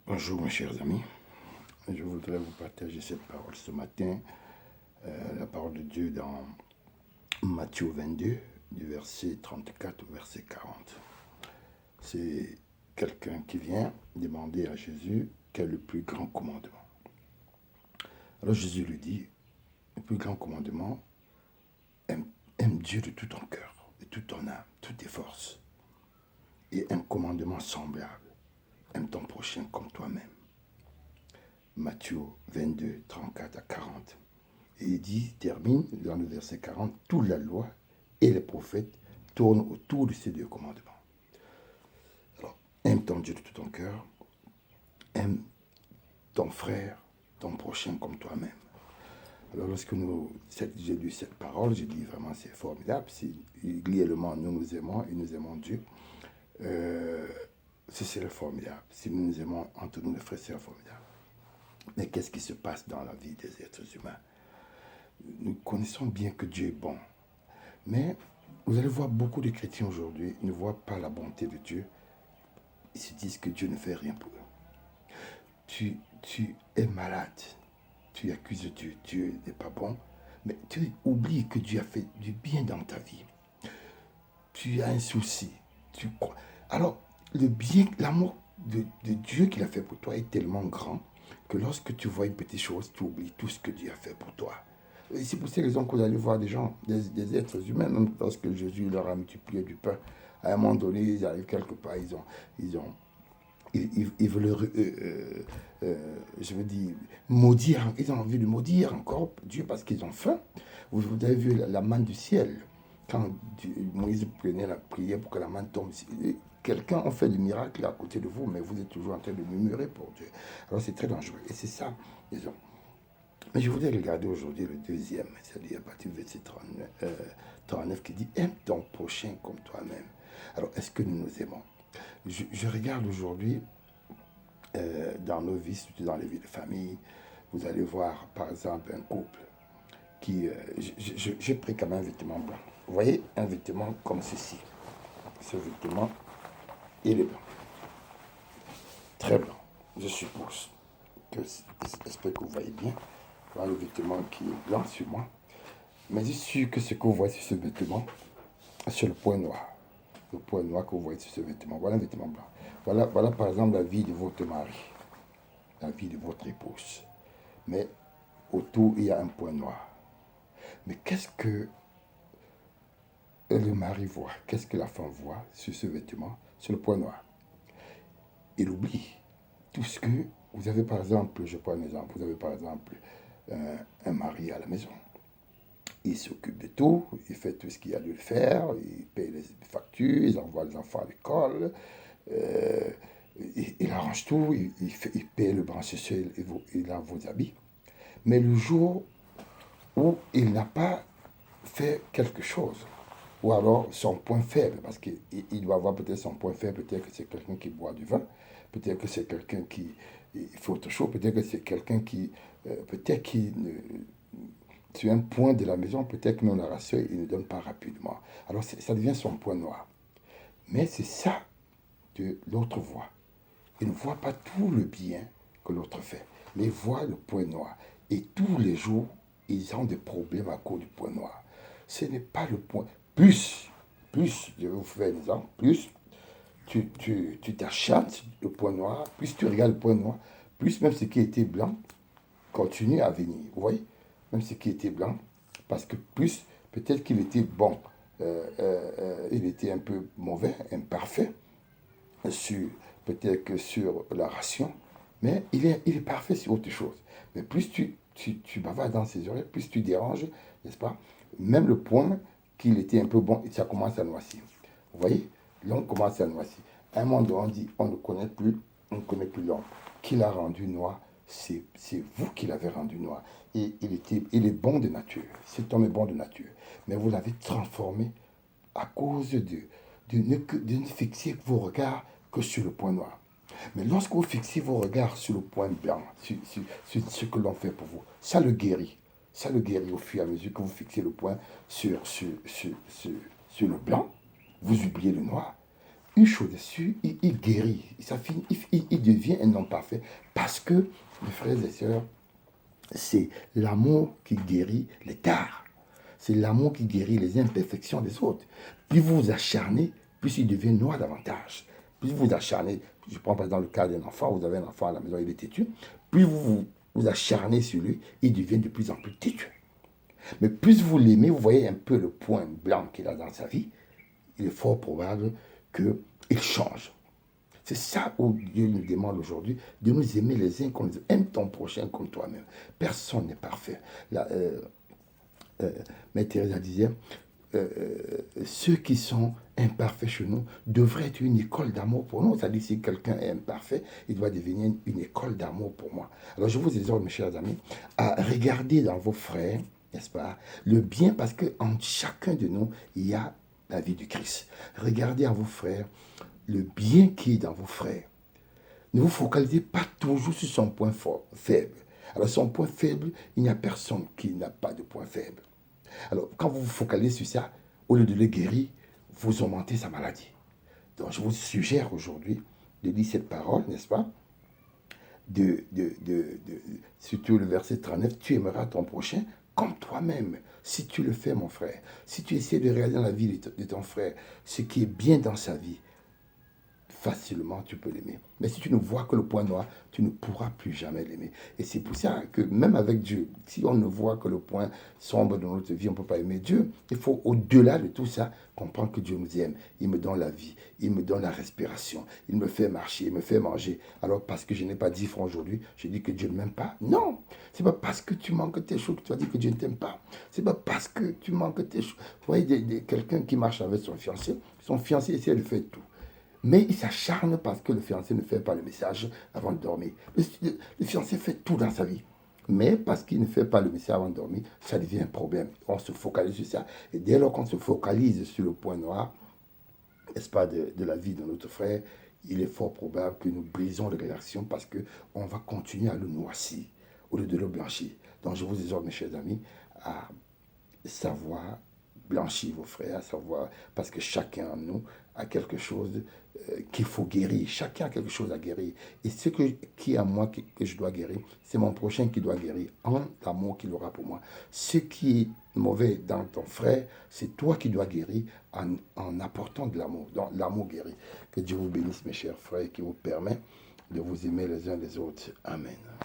Bonjour mes chers amis, je voudrais vous partager cette parole ce matin, la parole de Dieu dans Matthieu 22, du verset 34 au verset 40. C'est quelqu'un qui vient demander à Jésus quel est le plus grand commandement. Alors Jésus lui dit, le plus grand commandement, aime Dieu de tout ton cœur, de toute ton âme, toutes tes forces. Et un commandement semblable, aime ton prochain comme toi-même. Matthieu 22, 34 à 40. Et il termine dans le verset 40, toute la loi et les prophètes tournent autour de ces deux commandements. Alors, aime ton Dieu de tout ton cœur, aime ton frère, ton prochain comme toi-même. Alors, lorsque j'ai lu cette parole, j'ai dit vraiment c'est formidable. Si réellement nous aimons et nous aimons Dieu, c'est formidable. Si nous nous aimons entre nous, les frères, c'est formidable. Mais qu'est-ce qui se passe dans la vie des êtres humains? Nous connaissons bien que Dieu est bon. Mais vous allez voir beaucoup de chrétiens aujourd'hui ne voient pas la bonté de Dieu. Ils se disent que Dieu ne fait rien pour eux. Tu es malade. Tu accuses Dieu. Dieu n'est pas bon. Mais tu oublies que Dieu a fait du bien dans ta vie. Tu as un souci. Tu crois. Alors, le bien, l'amour de Dieu qu'il a fait pour toi est tellement grand que lorsque tu vois une petite chose, tu oublies tout ce que Dieu a fait pour toi. Et c'est pour ces raisons que vous allez voir des gens, des êtres humains, même lorsque Jésus leur a multiplié du pain, à un moment donné, ils arrivent quelque part, ils veulent, je veux dire, maudire, ils ont envie de maudire encore Dieu parce qu'ils ont faim. Vous avez vu la manne du ciel, quand Moïse prenait la prière pour que la manne tombe. Quelqu'un a fait des miracles à côté de vous, mais vous êtes toujours en train de murmurer pour Dieu. Alors c'est très dangereux. Et c'est ça, disons. Mais je voudrais regarder aujourd'hui le deuxième, c'est-à-dire à partir du verset 39 qui dit « Aime ton prochain comme toi-même ». Alors, est-ce que nous nous aimons? Je regarde aujourd'hui dans nos vies, surtout dans les vies de famille, vous allez voir par exemple un couple qui... j'ai pris comme un vêtement blanc. Vous voyez, un vêtement comme ceci. Ce vêtement, il est blanc. Très blanc, je suppose. J'espère que vous voyez bien. Voilà le vêtement qui est blanc sur moi. Mais je suis sûr que ce que vous voyez sur ce vêtement, sur le point noir. Le point noir que vous voyez sur ce vêtement. Voilà un vêtement blanc. Voilà par exemple la vie de votre mari. La vie de votre épouse. Mais autour, il y a un point noir. Mais qu'est-ce que le mari voit? Qu'est-ce que la femme voit sur ce vêtement, sur le point noir? Il oublie tout ce que vous avez par exemple, je prends un exemple, vous avez par exemple un mari à la maison. Il s'occupe de tout, il fait tout ce qu'il y a de le faire, il paye les factures, il envoie les enfants à l'école, il arrange tout, il paye le branche social, il a vos habits. Mais le jour où il n'a pas fait quelque chose, ou alors son point faible, parce qu'il doit avoir peut-être son point faible, peut-être que c'est quelqu'un qui boit du vin, peut-être que c'est quelqu'un qui fait autre chose, peut-être que c'est quelqu'un qui, peut-être qui sur un point de la maison, peut-être que non, la ration, il ne donne pas rapidement. Alors ça devient son point noir. Mais c'est ça que l'autre voit. Il ne voit pas tout le bien que l'autre fait, mais il voit le point noir. Et tous les jours, ils ont des problèmes à cause du point noir. Ce n'est pas le point. Plus, je vais vous faire un exemple, plus tu t'acharnes le point noir, plus tu regardes le point noir, plus même ce qui était blanc continue à venir. Vous voyez? Même ce qui était blanc, parce que plus, peut-être qu'il était bon, il était un peu mauvais, imparfait, peut-être que sur la ration, mais il est parfait sur autre chose. Mais plus tu bavardes dans ses oreilles, plus tu déranges, n'est-ce pas? Même le point qu'il était un peu bon, ça commence à noircir. Vous voyez? L'homme commence à noircir. À un moment donné, on dit, on ne connaît plus l'homme. Qui l'a rendu noir? C'est vous qui l'avez rendu noir. Et il est bon de nature. Cet homme est bon de nature. Mais vous l'avez transformé à cause de ne fixer vos regards que sur le point noir. Mais lorsque vous fixez vos regards sur le point blanc, sur ce que l'on fait pour vous, ça le guérit. Ça le guérit au fur et à mesure que vous fixez le point sur le blanc. Vous oubliez le noir. une chose dessus, il guérit. Ça finit, il devient un homme parfait. Parce que, mes frères et sœurs, c'est l'amour qui guérit les tares. C'est l'amour qui guérit les imperfections des autres. Plus vous vous acharnez, plus il devient noir davantage. Plus vous vous acharnez, je prends par exemple le cas d'un enfant, vous avez un enfant à la maison, il est têtu. Plus vous acharnez sur lui, il devient de plus en plus têtu. Mais plus vous l'aimez, vous voyez un peu le point blanc qu'il a dans sa vie, il est fort probable qu'il change. C'est ça où Dieu nous demande aujourd'hui, de nous aimer les uns comme les autres. Aime ton prochain comme toi-même. Personne n'est parfait. Mère Teresa disait, ceux qui sont imparfaits chez nous devraient être une école d'amour pour nous. C'est-à-dire, si quelqu'un est imparfait, il doit devenir une école d'amour pour moi. Alors, je vous exhorte, mes chers amis, à regarder dans vos frères, n'est-ce pas, le bien, parce qu'en chacun de nous, il y a la vie du Christ. Regardez en vos frères le bien qui est dans vos frères. Ne vous focalisez pas toujours sur son point faible. Alors, son point faible, il n'y a personne qui n'a pas de point faible. Alors, quand vous vous focalisez sur ça, au lieu de le guérir, vous augmentez sa maladie. Donc, je vous suggère aujourd'hui de lire cette parole, n'est-ce pas? Surtout le verset 39, tu aimeras ton prochain comme toi-même. Si tu le fais, mon frère, si tu essaies de réaliser dans la vie de ton frère ce qui est bien dans sa vie, facilement tu peux l'aimer. Mais si tu ne vois que le point noir, tu ne pourras plus jamais l'aimer. Et c'est pour ça que même avec Dieu, si on ne voit que le point sombre de notre vie, on ne peut pas aimer Dieu. Il faut au-delà de tout ça comprendre que Dieu nous aime. Il me donne la vie, il me donne la respiration, il me fait marcher, il me fait manger. Alors parce que je n'ai pas 10 francs aujourd'hui, je dis que Dieu ne m'aime pas. Non, c'est pas parce que tu manques tes choses que tu vas dire que Dieu ne t'aime pas. C'est pas parce que tu manques tes choses. Vous voyez quelqu'un qui marche avec son fiancé essaie de faire tout. Mais il s'acharne parce que le fiancé ne fait pas le message avant de dormir. Le fiancé fait tout dans sa vie. Mais parce qu'il ne fait pas le message avant de dormir, ça devient un problème. On se focalise sur ça. Et dès lors qu'on se focalise sur le point noir, n'est-ce pas, de la vie de notre frère, il est fort probable que nous brisons les relations parce qu'on va continuer à le noircir au lieu de le blanchir. Donc je vous exhorte, mes chers amis, à savoir blanchir vos frères, à savoir, parce que chacun de nous a quelque chose qu'il faut guérir. Chacun a quelque chose à guérir. Et ce qui est à moi que je dois guérir, c'est mon prochain qui doit guérir, en l'amour qu'il aura pour moi. Ce qui est mauvais dans ton frère, c'est toi qui dois guérir en apportant de l'amour. Donc l'amour guérit. Que Dieu vous bénisse, mes chers frères, et qui vous permet de vous aimer les uns les autres. Amen.